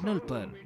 Channel पर।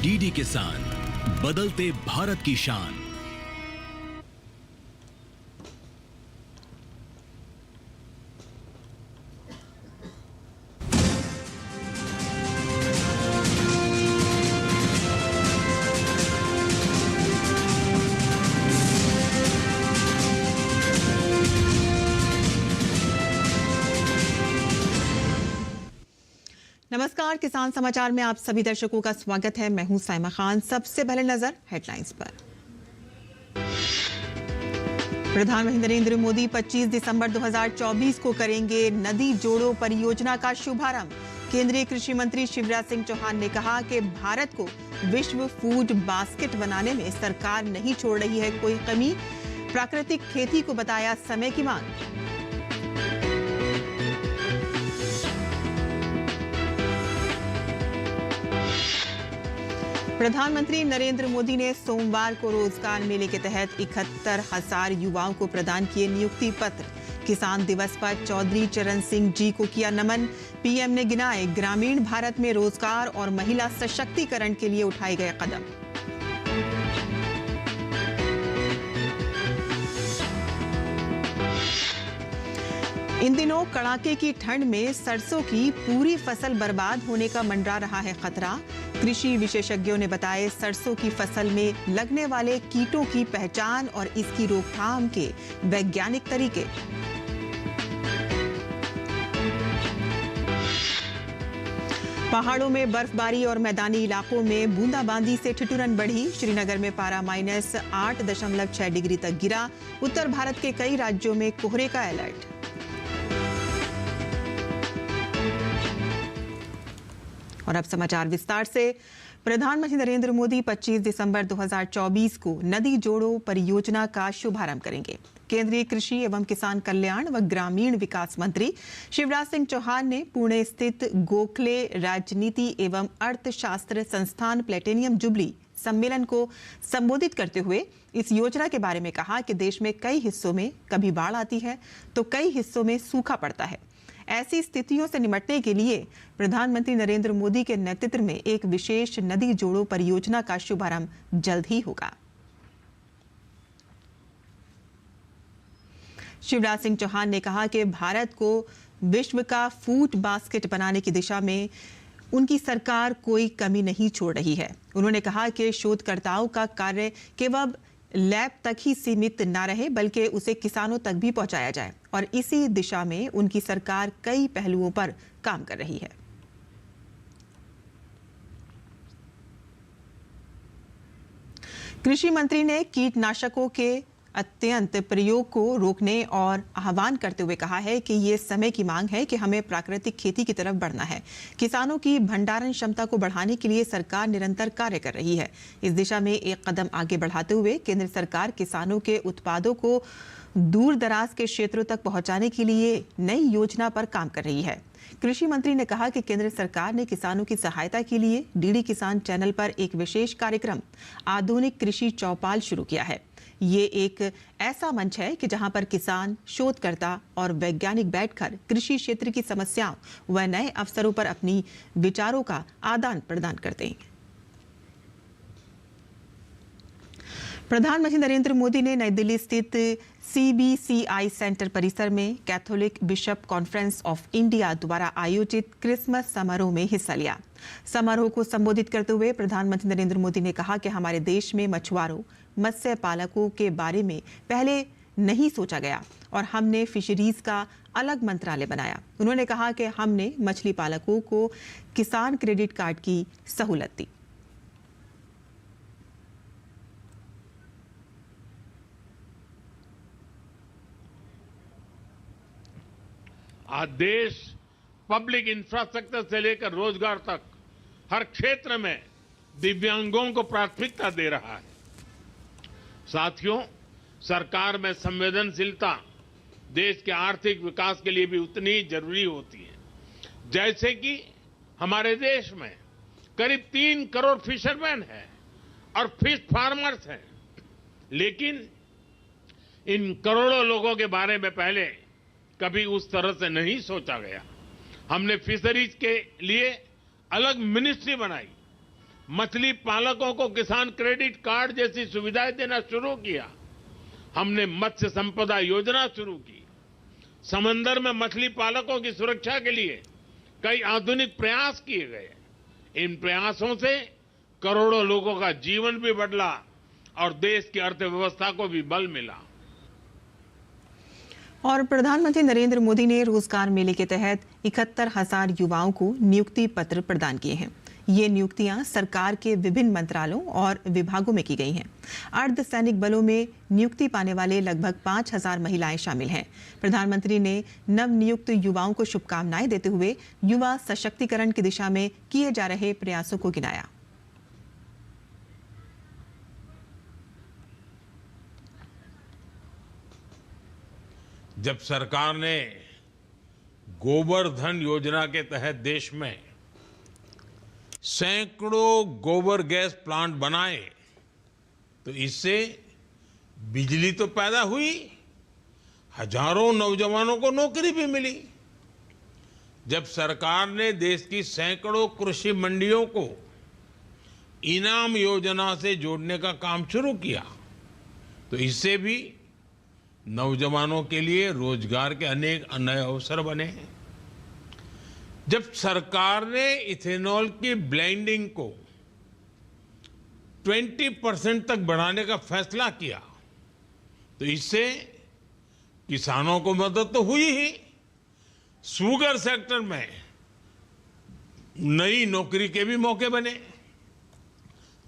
DD किसान, बदलते भारत की शान। नमस्कार, किसान समाचार में आप सभी दर्शकों का स्वागत है। मैं हूं साइमा खान। सबसे पहले नजर हेडलाइंस पर। प्रधानमंत्री नरेंद्र मोदी 25 दिसंबर 2024 को करेंगे नदी जोड़ो परियोजना का शुभारंभ। केंद्रीय कृषि मंत्री शिवराज सिंह चौहान ने कहा कि भारत को विश्व फूड बास्केट बनाने में सरकार नहीं छोड़ रही है कोई कमी। प्राकृतिक खेती को बताया समय की मांग। प्रधानमंत्री नरेंद्र मोदी ने सोमवार को रोजगार मेले के तहत 71,000 युवाओं को प्रदान किए नियुक्ति पत्र। किसान दिवस पर चौधरी चरण सिंह जी को किया नमन। पीएम ने गिनाए ग्रामीण भारत में रोजगार और महिला सशक्तिकरण के लिए उठाए गए कदम। इन दिनों कड़ाके की ठंड में सरसों की पूरी फसल बर्बाद होने का मंडरा रहा है खतरा। कृषि विशेषज्ञों ने बताए सरसों की फसल में लगने वाले कीटों की पहचान और इसकी रोकथाम के वैज्ञानिक तरीके। पहाड़ों में बर्फबारी और मैदानी इलाकों में बूंदाबांदी से ठिठुरन बढ़ी। श्रीनगर में पारा -8.6 डिग्री तक गिरा। उत्तर भारत के कई राज्यों में कोहरे का अलर्ट। और अब समाचार विस्तार से। प्रधानमंत्री नरेंद्र मोदी 25 दिसंबर 2024 को नदी जोड़ो परियोजना का शुभारंभ करेंगे। केंद्रीय कृषि एवं किसान कल्याण व ग्रामीण विकास मंत्री शिवराज सिंह चौहान ने पुणे स्थित गोखले राजनीति एवं अर्थशास्त्र संस्थान प्लेटिनियम जुबली सम्मेलन को संबोधित करते हुए इस योजना के बारे में कहा कि देश में कई हिस्सों में कभी बाढ़ आती है तो कई हिस्सों में सूखा पड़ता है। ऐसी स्थितियों से निपटने के लिए प्रधानमंत्री नरेंद्र मोदी के नेतृत्व में एक विशेष नदी जोड़ो परियोजना का शुभारंभ जल्द ही होगा। शिवराज सिंह चौहान ने कहा कि भारत को विश्व का फूड बास्केट बनाने की दिशा में उनकी सरकार कोई कमी नहीं छोड़ रही है। उन्होंने कहा कि शोधकर्ताओं का कार्य केवल लैब तक ही सीमित न रहे बल्कि उसे किसानों तक भी पहुंचाया जाए और इसी दिशा में उनकी सरकार कई पहलुओं पर काम कर रही है। कृषि मंत्री ने कीटनाशकों के अत्यंत प्रयोग को रोकने और आह्वान करते हुए कहा है कि ये समय की मांग है कि हमें प्राकृतिक खेती की तरफ बढ़ना है। किसानों की भंडारण क्षमता को बढ़ाने के लिए सरकार निरंतर कार्य कर रही है। इस दिशा में एक कदम आगे बढ़ाते हुए केंद्र सरकार किसानों के उत्पादों को दूर दराज के क्षेत्रों तक पहुंचाने के लिए नई योजना पर काम कर रही है। कृषि मंत्री ने कहा कि केंद्र सरकार ने किसानों की सहायता के लिए डीडी किसान चैनल पर एक विशेष कार्यक्रम आधुनिक कृषि चौपाल शुरू किया है। ये एक ऐसा मंच है कि जहां पर किसान, शोधकर्ता और वैज्ञानिक बैठकर कृषि क्षेत्र की समस्याओं व नए अवसरों पर अपनी विचारों का आदान प्रदान करते हैं। प्रधानमंत्री नरेंद्र मोदी ने नई दिल्ली स्थित CBCI सेंटर परिसर में Catholic bishop conference of India द्वारा आयोजित क्रिसमस समारोह में हिस्सा लिया। समारोह को संबोधित करते हुए प्रधानमंत्री नरेंद्र मोदी ने कहा कि हमारे देश में मछुआरों, मत्स्य पालकों के बारे में पहले नहीं सोचा गया और हमने फिशरीज का अलग मंत्रालय बनाया। उन्होंने कहा कि हमने मछली पालकों को किसान क्रेडिट कार्ड की सहूलत दी। आज देश पब्लिक इंफ्रास्ट्रक्चर से लेकर रोजगार तक हर क्षेत्र में दिव्यांगों को प्राथमिकता दे रहा है। साथियों, सरकार में संवेदनशीलता देश के आर्थिक विकास के लिए भी उतनी ही जरूरी होती है। जैसे कि हमारे देश में करीब 3 करोड़ फिशरमैन हैं और फिश फार्मर्स हैं, लेकिन इन करोड़ों लोगों के बारे में पहले कभी उस तरह से नहीं सोचा गया। हमने फिशरीज के लिए अलग मिनिस्ट्री बनाई, मछली पालकों को किसान क्रेडिट कार्ड जैसी सुविधाएं देना शुरू किया, हमने मत्स्य संपदा योजना शुरू की, समंदर में मछली पालकों की सुरक्षा के लिए कई आधुनिक प्रयास किए गए। इन प्रयासों से करोड़ों लोगों का जीवन भी बदला और देश की अर्थव्यवस्था को भी बल मिला। और प्रधानमंत्री नरेंद्र मोदी ने रोजगार मेले के तहत 71,000 युवाओं को नियुक्ति पत्र प्रदान किए हैं। ये नियुक्तियां सरकार के विभिन्न मंत्रालयों और विभागों में की गई हैं। अर्धसैनिक बलों में नियुक्ति पाने वाले लगभग 5,000 महिलाएं शामिल हैं। प्रधानमंत्री ने नवनियुक्त युवाओं को शुभकामनाएं देते हुए युवा सशक्तिकरण की दिशा में किए जा रहे प्रयासों को गिनाया। जब सरकार ने गोबर धन योजना के तहत देश में सैकड़ों गोबर गैस प्लांट बनाए तो इससे बिजली तो पैदा हुई, हजारों नौजवानों को नौकरी भी मिली। जब सरकार ने देश की सैकड़ों कृषि मंडियों को इनाम योजना से जोड़ने का काम शुरू किया तो इससे भी नौजवानों के लिए रोजगार के अनेक नए अवसर बने हैं। जब सरकार ने इथेनॉल की ब्लेंडिंग को 20% तक बढ़ाने का फैसला किया तो इससे किसानों को मदद तो हुई ही, शुगर सेक्टर में नई नौकरी के भी मौके बने।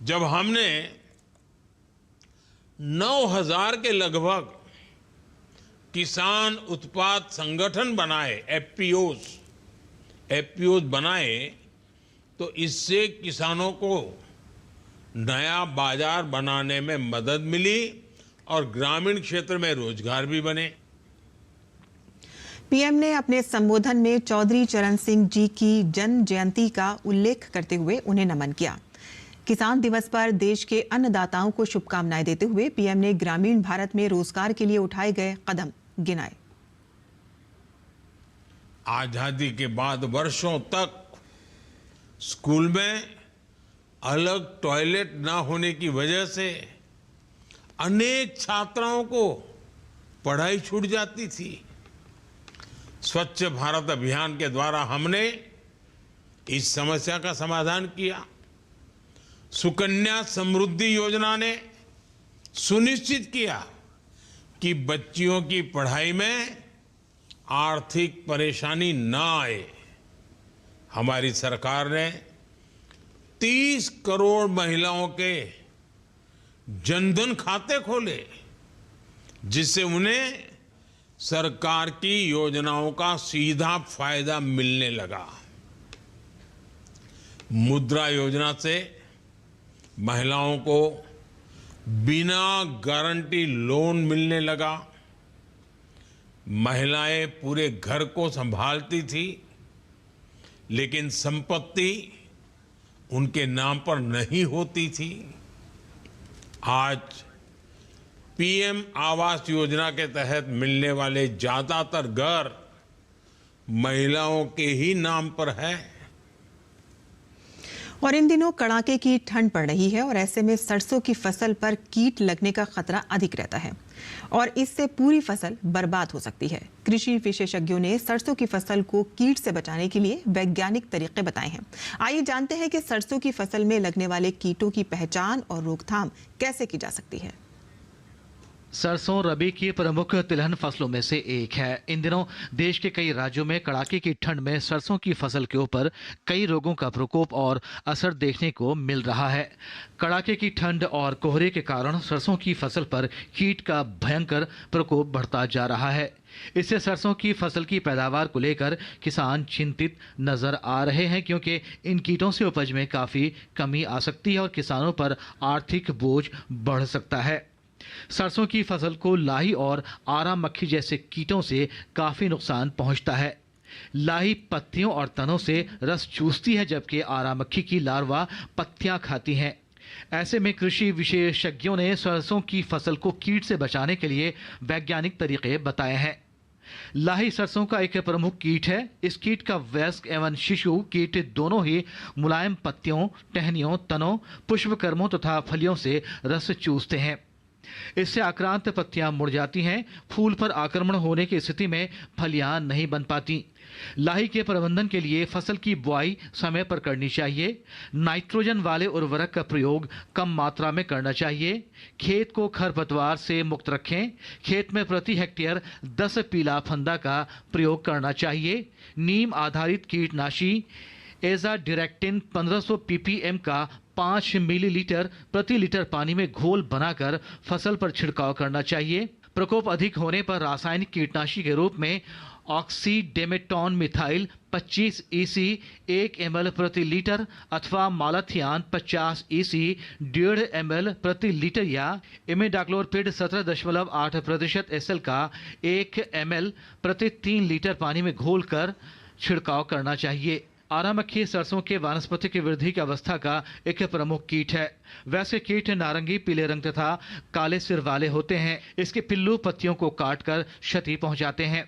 जब हमने 9,000 के लगभग किसान उत्पाद संगठन बनाए, एफपीओज बनाए तो इससे किसानों को नया बाजार बनाने में मदद मिली और ग्रामीण क्षेत्र में रोजगार भी बने। पीएम ने अपने संबोधन में चौधरी चरण सिंह जी की जन्म जयंती का उल्लेख करते हुए उन्हें नमन किया। किसान दिवस पर देश के अन्नदाताओं को शुभकामनाएं देते हुए पीएम ने ग्रामीण भारत में रोजगार के लिए उठाए गए कदम गिनाए। आजादी के बाद वर्षों तक स्कूल में अलग टॉयलेट ना होने की वजह से अनेक छात्राओं को पढ़ाई छूट जाती थी। स्वच्छ भारत अभियान के द्वारा हमने इस समस्या का समाधान किया। सुकन्या समृद्धि योजना ने सुनिश्चित किया कि बच्चियों की पढ़ाई में आर्थिक परेशानी ना आए। हमारी सरकार ने 30 करोड़ महिलाओं के जनधन खाते खोले जिससे उन्हें सरकार की योजनाओं का सीधा फायदा मिलने लगा। मुद्रा योजना से महिलाओं को बिना गारंटी लोन मिलने लगा। महिलाएं पूरे घर को संभालती थी लेकिन संपत्ति उनके नाम पर नहीं होती थी। आज पीएम आवास योजना के तहत मिलने वाले ज्यादातर घर महिलाओं के ही नाम पर है। और इन दिनों कड़ाके की ठंड पड़ रही है और ऐसे में सरसों की फसल पर कीट लगने का खतरा अधिक रहता है और इससे पूरी फसल बर्बाद हो सकती है। कृषि विशेषज्ञों ने सरसों की फसल को कीट से बचाने के लिए वैज्ञानिक तरीके बताए हैं। आइए जानते हैं कि सरसों की फसल में लगने वाले कीटों की पहचान और रोकथाम कैसे की जा सकती है। सरसों रबी की प्रमुख तिलहन फसलों में से एक है। इन दिनों देश के कई राज्यों में कड़ाके की ठंड में सरसों की फसल के ऊपर कई रोगों का प्रकोप और असर देखने को मिल रहा है। कड़ाके की ठंड और कोहरे के कारण सरसों की फसल पर कीट का भयंकर प्रकोप बढ़ता जा रहा है। इससे सरसों की फसल की पैदावार को लेकर किसान चिंतित नजर आ रहे हैं, क्योंकि इन कीटों से उपज में काफी कमी आ सकती है और किसानों पर आर्थिक बोझ बढ़ सकता है। सरसों की फसल को लाही और आरा मक्खी जैसे कीटों से काफी नुकसान पहुंचता है। लाही पत्तियों और तनों से रस चूसती है, जबकि आरा मक्खी की लार्वा पत्तियां खाती हैं। ऐसे में कृषि विशेषज्ञों ने सरसों की फसल को कीट से बचाने के लिए वैज्ञानिक तरीके बताए हैं। लाही सरसों का एक प्रमुख कीट है। इस कीट का वयस्क एवं शिशु कीट दोनों ही मुलायम पत्तियों, टहनियों, तनों, पुष्पकर्मों तथा फलियों से रस चूसते हैं। इससे आक्रांत पत्तियां मुड़ जाती हैं। फूल पर आक्रमण होने की स्थिति में फलियां नहीं बन पाती। लाही के प्रबंधन के लिए फसल की बुआई समय पर करनी चाहिए। नाइट्रोजन वाले उर्वरक का प्रयोग कम मात्रा में करना चाहिए। खेत को खरपतवार से मुक्त रखें। खेत में प्रति हेक्टेयर 10 पीला फंदा का प्रयोग करना चाहिए। नीम आधारित कीटनाशी एजाडिरेक्टिन 1500 ppm का 5 मिलीलीटर प्रति लीटर पानी में घोल बनाकर फसल पर छिड़काव करना चाहिए। प्रकोप अधिक होने पर रासायनिक कीटनाशी के रूप में ऑक्सीडेमेटॉन मिथाइल 25 EC 1 ml प्रति लीटर अथवा मालाथियान 50 EC 1.5 ml प्रति लीटर या इमिडाक्लोरपिड 17.8% SL का 1 ml प्रति 3 लीटर पानी में घोलकर छिड़काव करना चाहिए। आरा मक्खी सरसों के वानस्पतिक वृद्धि की अवस्था का एक प्रमुख कीट है। वैसे कीट नारंगी, पीले रंग तथा काले सिर वाले होते हैं। इसके पिल्लू पत्तियों को काटकर क्षति पहुंचाते हैं।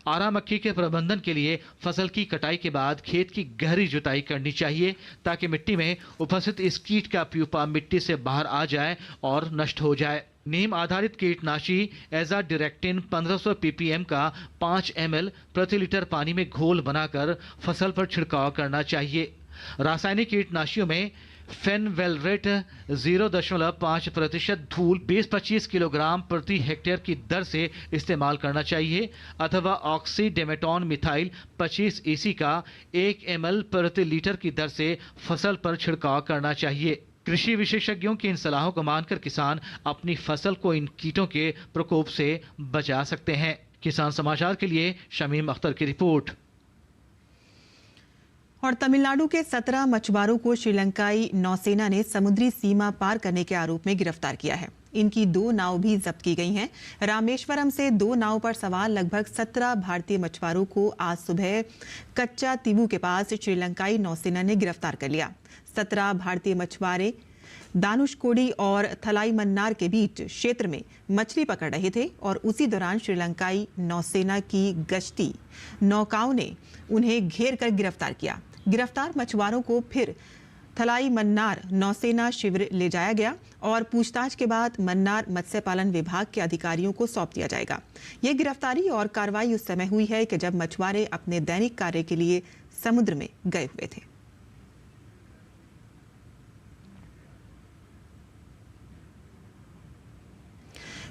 आरा मक्खी के प्रबंधन के लिए फसल की कटाई के बाद खेत की गहरी जुताई करनी चाहिए, ताकि मिट्टी में उपस्थित इस कीट का प्यूपा मिट्टी से बाहर आ जाए और नष्ट हो जाए। नीम आधारित कीटनाशी एजाडिरेक्टिन 1500 ppm का 5 ml प्रति लीटर पानी में घोल बनाकर फसल पर छिड़काव करना चाहिए। रासायनिक कीटनाशियों में फेनवेलरेट 0.5% धूल 20-25 किलोग्राम प्रति हेक्टेयर की दर से इस्तेमाल करना चाहिए अथवा ऑक्सीडेमेटॉन मिथाइल 25 EC का 1 ml प्रति लीटर की दर से फसल पर छिड़काव करना चाहिए। कृषि विशेषज्ञों की इन सलाहों को मानकर किसान अपनी फसल को इन कीटों के प्रकोप से बचा सकते हैं। किसान समाचार के लिए शमीम अख्तर की रिपोर्ट। और तमिलनाडु के 17 मछुआरों को श्रीलंकाई नौसेना ने समुद्री सीमा पार करने के आरोप में गिरफ्तार किया है। इनकी 2 नाव भी जब्त की गई हैं। रामेश्वरम से 2 नाव पर सवार लगभग 17 भारतीय मछुआरों को आज सुबह कच्चा तीबू के पास श्रीलंकाई नौसेना ने गिरफ्तार कर लिया। 17 भारतीय मछुआरे दानुषकोडी और थलाई मन्नार के बीच क्षेत्र में मछली पकड़ रहे थे और उसी दौरान श्रीलंकाई नौसेना की गश्ती नौकाओं ने उन्हें घेर कर गिरफ्तार किया। गिरफ्तार मछुआरों को फिर थलाई मन्नार नौसेना शिविर ले जाया गया और पूछताछ के बाद मन्नार मत्स्य पालन विभाग के अधिकारियों को सौंप दिया जाएगा। ये गिरफ्तारी और कार्रवाई उस समय हुई है कि जब मछुआरे अपने दैनिक कार्य के लिए समुद्र में गए हुए थे।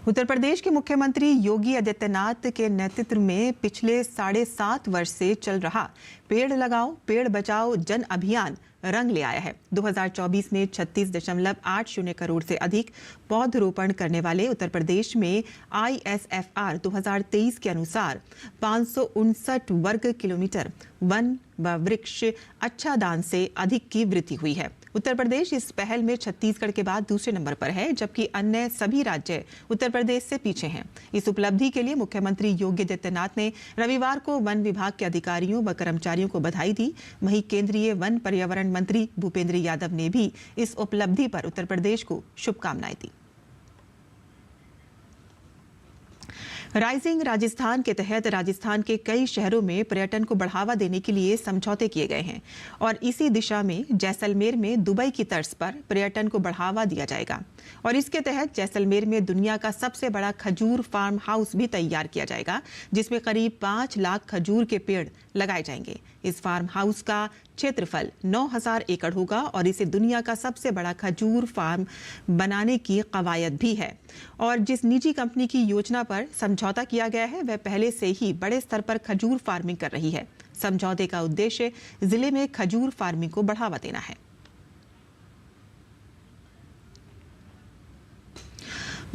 उत्तर प्रदेश के मुख्यमंत्री योगी आदित्यनाथ के नेतृत्व में पिछले 7.5 वर्ष से चल रहा पेड़ लगाओ पेड़ बचाओ जन अभियान रंग ले आया है। 2024 में 36.80 करोड़ से अधिक पौधरोपण करने वाले उत्तर प्रदेश में ISFR 2023 के अनुसार 559 वर्ग किलोमीटर वन व वृक्ष अच्छादान से अधिक की वृद्धि हुई है। उत्तर प्रदेश इस पहल में छत्तीसगढ़ के बाद दूसरे नंबर पर है, जबकि अन्य सभी राज्य उत्तर प्रदेश से पीछे हैं। इस उपलब्धि के लिए मुख्यमंत्री योगी आदित्यनाथ ने रविवार को वन विभाग के अधिकारियों व कर्मचारियों को बधाई दी। वहीं केंद्रीय वन पर्यावरण मंत्री भूपेंद्र यादव ने भी इस उपलब्धि पर उत्तर प्रदेश को शुभकामनाएं दी। राइजिंग राजस्थान के तहत राजस्थान के कई शहरों में पर्यटन को बढ़ावा देने के लिए समझौते किए गए हैं और इसी दिशा में जैसलमेर में दुबई की तर्ज पर पर्यटन को बढ़ावा दिया जाएगा और इसके तहत जैसलमेर में दुनिया का सबसे बड़ा खजूर फार्म हाउस भी तैयार किया जाएगा, जिसमें करीब 5 लाख खजूर के पेड़ लगाए जाएंगे। इस फार्म हाउस का क्षेत्रफल 9000 एकड़ होगा और इसे दुनिया का सबसे बड़ा खजूर फार्म बनाने की कवायद भी है। और जिस निजी कंपनी की योजना पर समझौता किया गया है, वह पहले से ही बड़े स्तर पर खजूर फार्मिंग कर रही है। समझौते का उद्देश्य जिले में खजूर फार्मिंग को बढ़ावा देना है।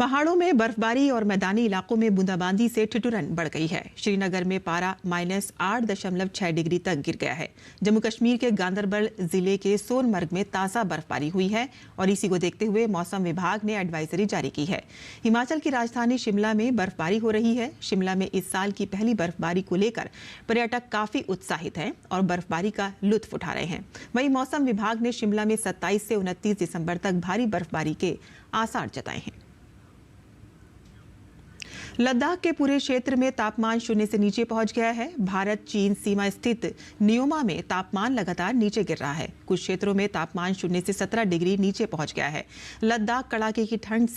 पहाड़ों में बर्फबारी और मैदानी इलाकों में बूंदाबांदी से ठिठुरन बढ़ गई है। श्रीनगर में पारा -8.6 डिग्री तक गिर गया है। जम्मू कश्मीर के गांदरबल जिले के सोनमर्ग में ताज़ा बर्फबारी हुई है और इसी को देखते हुए मौसम विभाग ने एडवाइजरी जारी की है। हिमाचल की राजधानी शिमला में बर्फबारी हो रही है। शिमला में इस साल की पहली बर्फबारी को लेकर पर्यटक काफी उत्साहित हैं और बर्फबारी का लुत्फ उठा रहे हैं। वहीं मौसम विभाग ने शिमला में 27 से 29 दिसंबर तक भारी बर्फबारी के आसार जताए हैं। लद्दाख के पूरे क्षेत्र में तापमान शून्य से नीचे पहुंच गया है। भारत चीन सीमा स्थित न्योमा में तापमान लगातार नीचे गिर रहा है। कुछ क्षेत्रों में तापमान शून्य से 17 डिग्री नीचे पहुंच गया है। लद्दाख कड़ाके की ठंड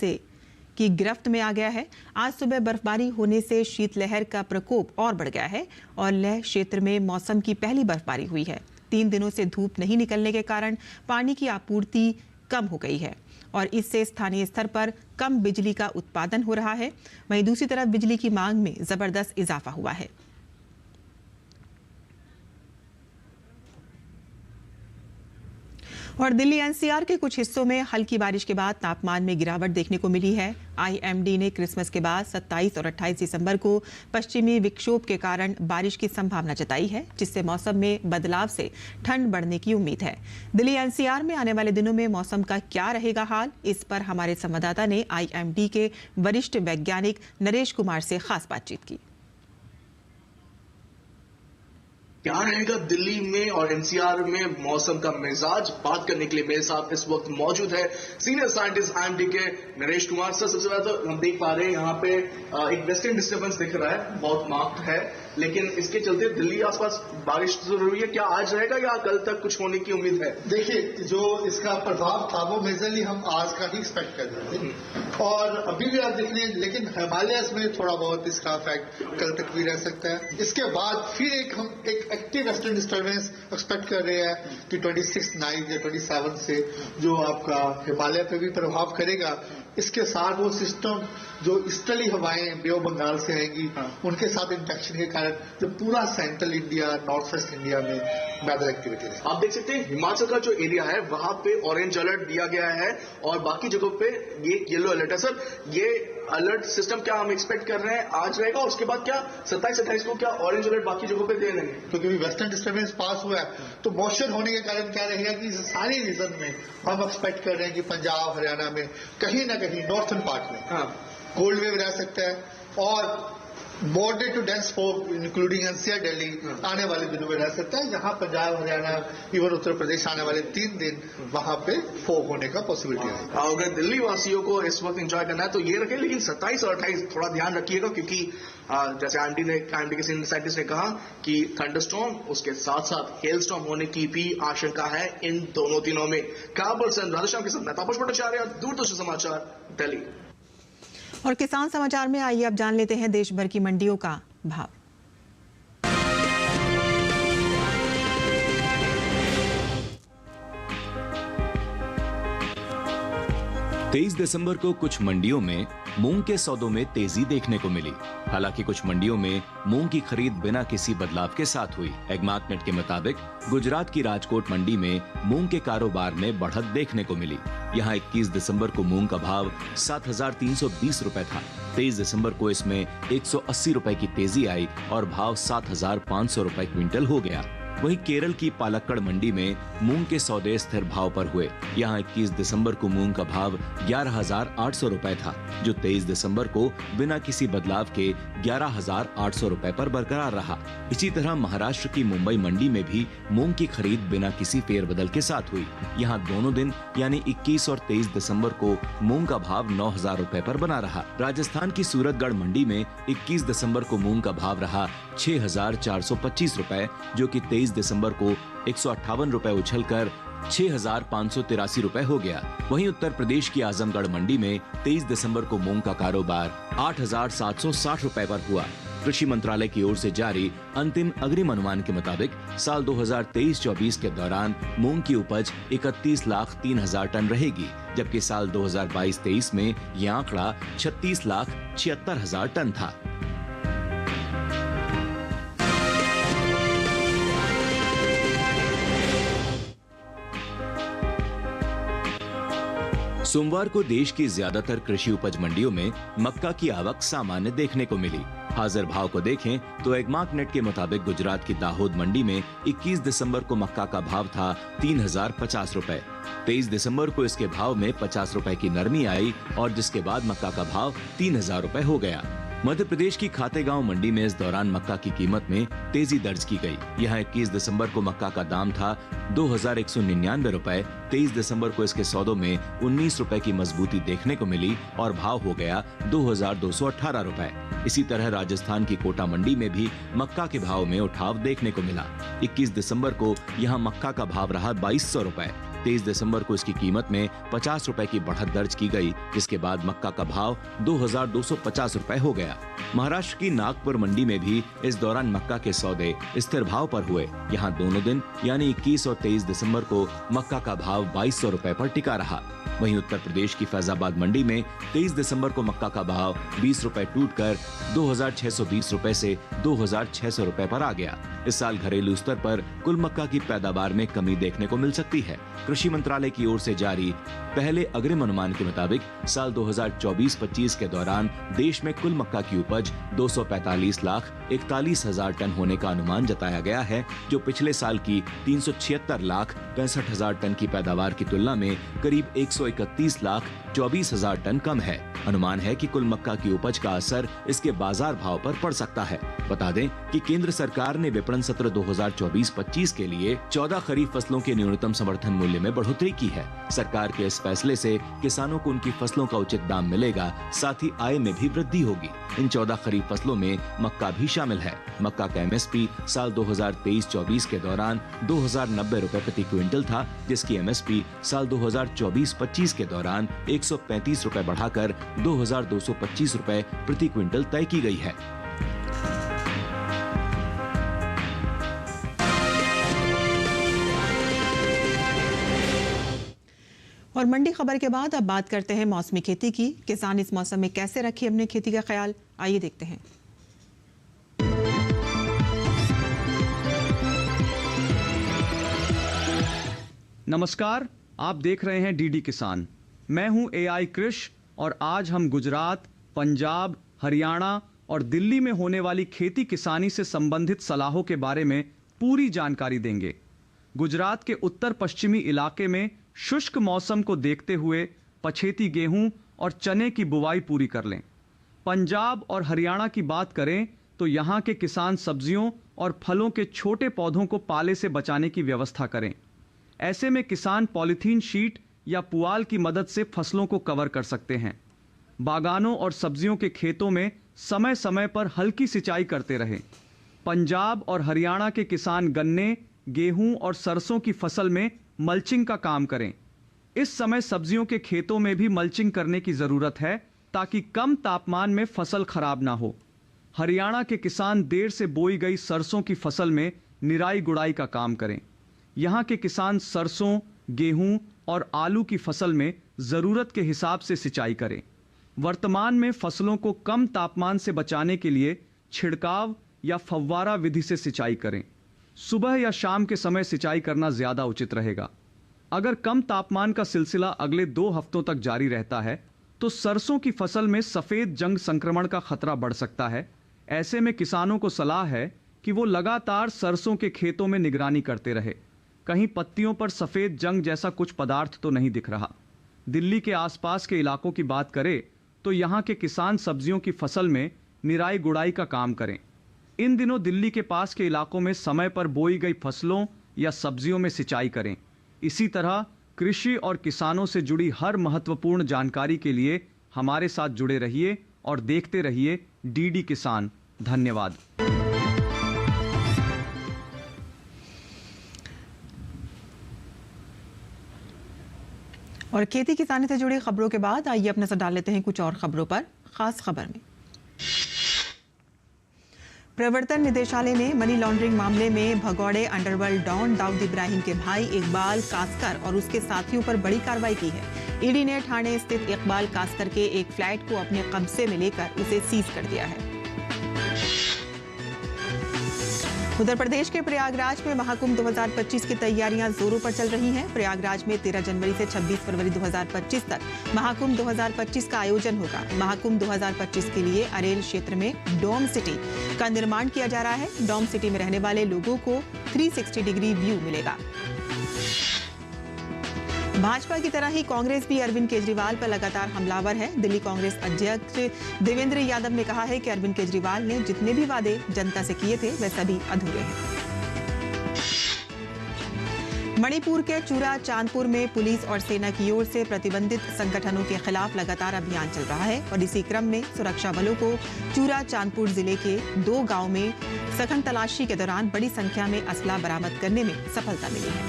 की गिरफ्त में आ गया है। आज सुबह बर्फबारी होने से शीतलहर का प्रकोप और बढ़ गया है और लेह क्षेत्र में मौसम की पहली बर्फबारी हुई है। 3 दिनों से धूप नहीं निकलने के कारण पानी की आपूर्ति कम हो गई है और इससे स्थानीय स्तर पर कम बिजली का उत्पादन हो रहा है। वहीं दूसरी तरफ बिजली की मांग में जबरदस्त इजाफा हुआ है। और दिल्ली एनसीआर के कुछ हिस्सों में हल्की बारिश के बाद तापमान में गिरावट देखने को मिली है। आईएमडी ने क्रिसमस के बाद 27 और 28 दिसंबर को पश्चिमी विक्षोभ के कारण बारिश की संभावना जताई है, जिससे मौसम में बदलाव से ठंड बढ़ने की उम्मीद है। दिल्ली एनसीआर में आने वाले दिनों में मौसम का क्या रहेगा हाल, इस पर हमारे संवाददाता ने आईएमडी के वरिष्ठ वैज्ञानिक नरेश कुमार से खास बातचीत की। क्या रहेगा दिल्ली में और एनसीआर में मौसम का मिजाज, बात करने के लिए मेरे साथ इस वक्त मौजूद है सीनियर साइंटिस्ट आईएमडी के नरेश कुमार सर। सबसे पहले तो हम देख पा रहे हैं यहाँ पे एक वेस्टर्न डिस्टर्बेंस दिख रहा है, बहुत मार्क्ड है, लेकिन इसके चलते दिल्ली आसपास बारिश जरूर हुई है। क्या आज रहेगा या कल तक कुछ होने की उम्मीद है? देखिए, जो इसका प्रभाव था वो मेजरली हम आज का ही एक्सपेक्ट कर रहे थे और अभी भी आप देख रहे हैं, लेकिन हिमालयस में थोड़ा बहुत इसका इफेक्ट कल तक भी रह सकता है। इसके बाद फिर हम एक एक्टिव वेस्टर्न डिस्टर्बेंस एक्सपेक्ट कर रहे हैं कि 26 नाइट या 27 से जो आपका हिमालय पे भी प्रभाव करेगा। इसके साथ वो सिस्टम जो ईस्टर्ली हवाएं बे ऑफ बंगाल से आएंगी, उनके साथ इंटरेक्शन के कारण जो पूरा central India, north west India में वेदर एक्टिविटी है। आप देख सकते हैं हिमाचल का जो एरिया है वहां पे ऑरेंज अलर्ट दिया गया है और बाकी जगहों पे ये येलो अलर्ट है। सर, ये अलर्ट सिस्टम क्या हम एक्सपेक्ट कर रहे हैं आज रहेगा और उसके बाद क्या 27-28 को क्या ऑरेंज अलर्ट बाकी जगहों पे दे देंगे? क्योंकि वेस्टर्न डिस्टर्बेंस पास हुआ है तो मॉइस्चर होने के कारण क्या रहेगा कि सारे रीजन में हम एक्सपेक्ट कर रहे हैं कि पंजाब, हरियाणा में कहीं ना कहीं नॉर्थन पार्ट में कोल्ड वेव रह सकता है और moderate to dense fog including NCR Delhi आने वाले दिनों में रह सकता है। जहां पंजाब, हरियाणा, इवन उत्तर प्रदेश आने वाले 3 दिन वहां पे फॉग होने का पॉसिबिलिटी है। अगर दिल्ली वासियों को इस वक्त एंजॉय करना है तो ये रखें, लेकिन 27 और 28 थोड़ा ध्यान रखिएगा क्योंकि जैसे आईएमडी के सीनियर साइंटिस्ट ने कहा कि थंडरस्टॉर्म उसके साथ साथ हेल स्टॉर्म होने की भी आशंका है इन दोनों दिनों में। काबुल से राधेश्याम के साथ मैं तापस भट्टाचार्य, दूरदर्शन समाचार, दिल्ली। और किसान समाचार में आइए अब जान लेते हैं देश भर की मंडियों का भाव। 23 दिसंबर को कुछ मंडियों में मूंग के सौदों में तेजी देखने को मिली। हालांकि कुछ मंडियों में मूंग की खरीद बिना किसी बदलाव के साथ हुई। एग्मार्कनेट के मुताबिक गुजरात की राजकोट मंडी में मूंग के कारोबार में बढ़त देखने को मिली। यहां 21 दिसंबर को मूंग का भाव 7,320 रुपए था। 23 दिसंबर को इसमें 180 रुपए की तेजी आई और भाव 7,500 रुपए क्विंटल हो गया। वहीं केरल की पालक्कड़ मंडी में मूंग के सौदे स्थिर भाव पर हुए। यहां 21 दिसंबर को मूंग का भाव 11,800 रुपए था, जो 23 दिसंबर को बिना किसी बदलाव के 11,800 रुपए पर बरकरार रहा। इसी तरह महाराष्ट्र की मुंबई मंडी में भी मूंग की खरीद बिना किसी फेरबदल के साथ हुई। यहां दोनों दिन यानी 21 और 23 दिसंबर को मूंग का भाव 9,000 रुपए पर बना रहा। राजस्थान की सूरतगढ़ मंडी में 21 दिसंबर को मूंग का भाव रहा 6,425 रुपए, जो कि 23 दिसंबर को 158 रुपए उछलकर 6,583 रुपए हो गया। वहीं उत्तर प्रदेश की आजमगढ़ मंडी में 23 दिसंबर को मूंग का कारोबार 8,760 रुपए पर हुआ। कृषि मंत्रालय की ओर से जारी अंतिम अग्रिम अनुमान के मुताबिक साल 2023-24 के दौरान मूंग की उपज 31,03,000 टन रहेगी, जबकि साल 2022-23 में यह आंकड़ा 36,76,000 टन था। सोमवार को देश की ज्यादातर कृषि उपज मंडियों में मक्का की आवक सामान्य देखने को मिली। हाजिर भाव को देखें तो एगमार्क नेट के मुताबिक गुजरात की दाहोद मंडी में 21 दिसंबर को मक्का का भाव था 3050 रुपए। 23 दिसंबर को इसके भाव में 50 रुपए की नरमी आई और जिसके बाद मक्का का भाव 3000 रुपए हो गया। मध्य प्रदेश की खातेगांव मंडी में इस दौरान मक्का की कीमत में तेजी दर्ज की गई। यहाँ 21 दिसंबर को मक्का का दाम था 2199 रुपए। 23 दिसंबर को इसके सौदों में 19 रुपए की मजबूती देखने को मिली और भाव हो गया 2218 रुपए। इसी तरह राजस्थान की कोटा मंडी में भी मक्का के भाव में उठाव देखने को मिला। 21 दिसंबर को यहाँ मक्का का भाव रहा 2200 रुपए। 23 दिसंबर को इसकी कीमत में 50 रुपए की बढ़त दर्ज की गई, जिसके बाद मक्का का भाव 2250 रुपए हो गया। महाराष्ट्र की नागपुर मंडी में भी इस दौरान मक्का के सौदे स्थिर भाव पर हुए। यहाँ दोनों दिन यानी 21 और 23 दिसंबर को मक्का का भाव 2200 रुपए पर टिका रहा। वहीं उत्तर प्रदेश की फैजाबाद मंडी में 23 दिसंबर को मक्का का भाव 20 रुपए टूटकर 2620 रुपए से 2600 रुपए पर आ गया। इस साल घरेलू स्तर पर कुल मक्का की पैदावार में कमी देखने को मिल सकती है। कृषि मंत्रालय की ओर से जारी पहले अग्रिम अनुमान के मुताबिक साल 2024-25 के दौरान देश में कुल मक्का की उपज 245,41,000 टन होने का अनुमान जताया गया है, जो पिछले साल की 376,65,000 टन की पैदावार की तुलना में करीब 131,24,000 टन कम है। अनुमान है कि कुल मक्का की उपज का असर इसके बाजार भाव पर पड़ सकता है। बता दें कि केंद्र सरकार ने विपणन सत्र 2024-25 के लिए 14 खरीफ फसलों के न्यूनतम समर्थन मूल्य में बढ़ोतरी की है। सरकार के इस फैसले से किसानों को उनकी फसलों का उचित दाम मिलेगा, साथ ही आय में भी वृद्धि होगी। इन 14 खरीफ फसलों में मक्का भी शामिल है। मक्का का एमएसपी साल 2023-24 के दौरान 2090 रुपए प्रति क्विंटल था, जिसकी एमएसपी साल 2024-25 के दौरान 135 रुपए बढ़ाकर 2225 रुपए प्रति क्विंटल तय की गई है। और मंडी खबर के बाद अब बात करते हैं मौसमी खेती की। किसान इस मौसम में कैसे रखें अपनी खेती का ख्याल, आइए देखते हैं। नमस्कार, आप देख रहे हैं डीडी किसान। मैं हूं एआई कृष और आज हम गुजरात, पंजाब, हरियाणा और दिल्ली में होने वाली खेती किसानी से संबंधित सलाहों के बारे में पूरी जानकारी देंगे। गुजरात के उत्तर पश्चिमी इलाके में शुष्क मौसम को देखते हुए पछेती गेहूं और चने की बुवाई पूरी कर लें। पंजाब और हरियाणा की बात करें तो यहाँ के किसान सब्जियों और फलों के छोटे पौधों को पाले से बचाने की व्यवस्था करें। ऐसे में किसान पॉलीथीन शीट या पुआल की मदद से फसलों को कवर कर सकते हैं। बागानों और सब्जियों के खेतों में समय समय पर हल्की सिंचाई करते रहें। पंजाब और हरियाणा के किसान गन्ने, गेहूं और सरसों की फसल में मल्चिंग का काम करें। इस समय सब्जियों के खेतों में भी मल्चिंग करने की जरूरत है ताकि कम तापमान में फसल खराब ना हो। हरियाणा के किसान देर से बोई गई सरसों की फसल में निराई गुड़ाई का काम करें। यहाँ के किसान सरसों, गेहूं और आलू की फसल में जरूरत के हिसाब से सिंचाई करें। वर्तमान में फसलों को कम तापमान से बचाने के लिए छिड़काव या फव्वारा विधि से सिंचाई करें। सुबह या शाम के समय सिंचाई करना ज्यादा उचित रहेगा। अगर कम तापमान का सिलसिला अगले 2 हफ्तों तक जारी रहता है तो सरसों की फसल में सफेद जंग संक्रमण का खतरा बढ़ सकता है। ऐसे में किसानों को सलाह है कि वो लगातार सरसों के खेतों में निगरानी करते रहे। कहीं पत्तियों पर सफेद जंग जैसा कुछ पदार्थ तो नहीं दिख रहा। दिल्ली के आसपास के इलाकों की बात करें तो यहाँ के किसान सब्जियों की फसल में निराई गुड़ाई का काम करें। इन दिनों दिल्ली के पास के इलाकों में समय पर बोई गई फसलों या सब्जियों में सिंचाई करें। इसी तरह कृषि और किसानों से जुड़ी हर महत्वपूर्ण जानकारी के लिए हमारे साथ जुड़े रहिए और देखते रहिए डीडी किसान। धन्यवाद। और खेती किसानी से जुड़ी खबरों के बाद आइए अब नजर डाल लेते हैं कुछ और खबरों पर। खास खबर में प्रवर्तन निदेशालय ने मनी लॉन्ड्रिंग मामले में भगौड़े अंडरवर्ल्ड डॉन दाऊद इब्राहिम के भाई इकबाल कास्कर और उसके साथियों पर बड़ी कार्रवाई की है। ईडी ने ठाणे स्थित इकबाल कास्कर के एक फ्लैट को अपने कब्जे में लेकर उसे सीज कर दिया है। उत्तर प्रदेश के प्रयागराज में महाकुंभ 2025 की तैयारियां जोरों पर चल रही हैं। प्रयागराज में 13 जनवरी से 26 फरवरी 2025 तक महाकुंभ 2025 का आयोजन होगा। महाकुंभ 2025 के लिए अरेल क्षेत्र में डोम सिटी का निर्माण किया जा रहा है। डोम सिटी में रहने वाले लोगों को 360 डिग्री व्यू मिलेगा। भाजपा की तरह ही कांग्रेस भी अरविंद केजरीवाल पर लगातार हमलावर है। दिल्ली कांग्रेस अध्यक्ष देवेंद्र यादव ने कहा है कि अरविंद केजरीवाल ने जितने भी वादे जनता से किए थे वे सभी अधूरे हैं। मणिपुर के चूरा चांदपुर में पुलिस और सेना की ओर से प्रतिबंधित संगठनों के खिलाफ लगातार अभियान चल रहा है और इसी क्रम में सुरक्षा बलों को चूरा चांदपुर जिले के 2 गांवों में सघन तलाशी के दौरान बड़ी संख्या में असला बरामद करने में सफलता मिली है।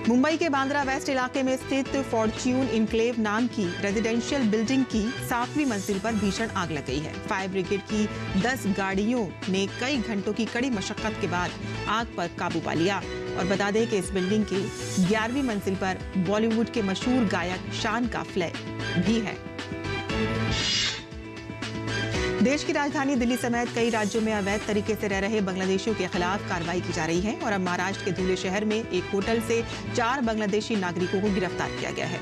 मुंबई के बांद्रा वेस्ट इलाके में स्थित फॉर्च्यून इनक्लेव नाम की रेजिडेंशियल बिल्डिंग की 7वीं मंजिल पर भीषण आग लग गई है। फायर ब्रिगेड की 10 गाड़ियों ने कई घंटों की कड़ी मशक्कत के बाद आग पर काबू पा लिया। और बता दें कि इस बिल्डिंग की 11वीं मंजिल पर बॉलीवुड के मशहूर गायक शान का फ्लैट भी है। देश की राजधानी दिल्ली समेत कई राज्यों में अवैध तरीके से रह रहे बांग्लादेशियों के खिलाफ कार्रवाई की जा रही है और अब महाराष्ट्र के धुले शहर में एक होटल से 4 बांग्लादेशी नागरिकों को गिरफ्तार किया गया है।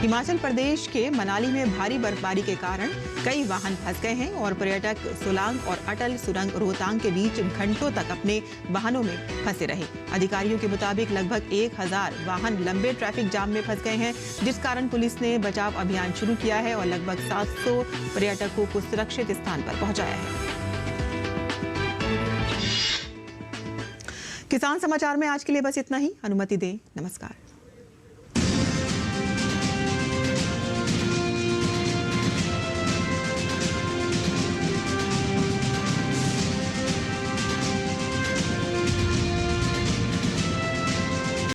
हिमाचल प्रदेश के मनाली में भारी बर्फबारी के कारण कई वाहन फंस गए हैं और पर्यटक सोलांग और अटल सुरंग रोहतांग के बीच घंटों तक अपने वाहनों में फंसे रहे। अधिकारियों के मुताबिक लगभग 1000 वाहन लंबे ट्रैफिक जाम में फंस गए हैं, जिस कारण पुलिस ने बचाव अभियान शुरू किया है और लगभग 700 पर्यटकों को सुरक्षित स्थान पर पहुंचाया है। किसान समाचार में आज के लिए बस इतना ही। अनुमति दें। नमस्कार।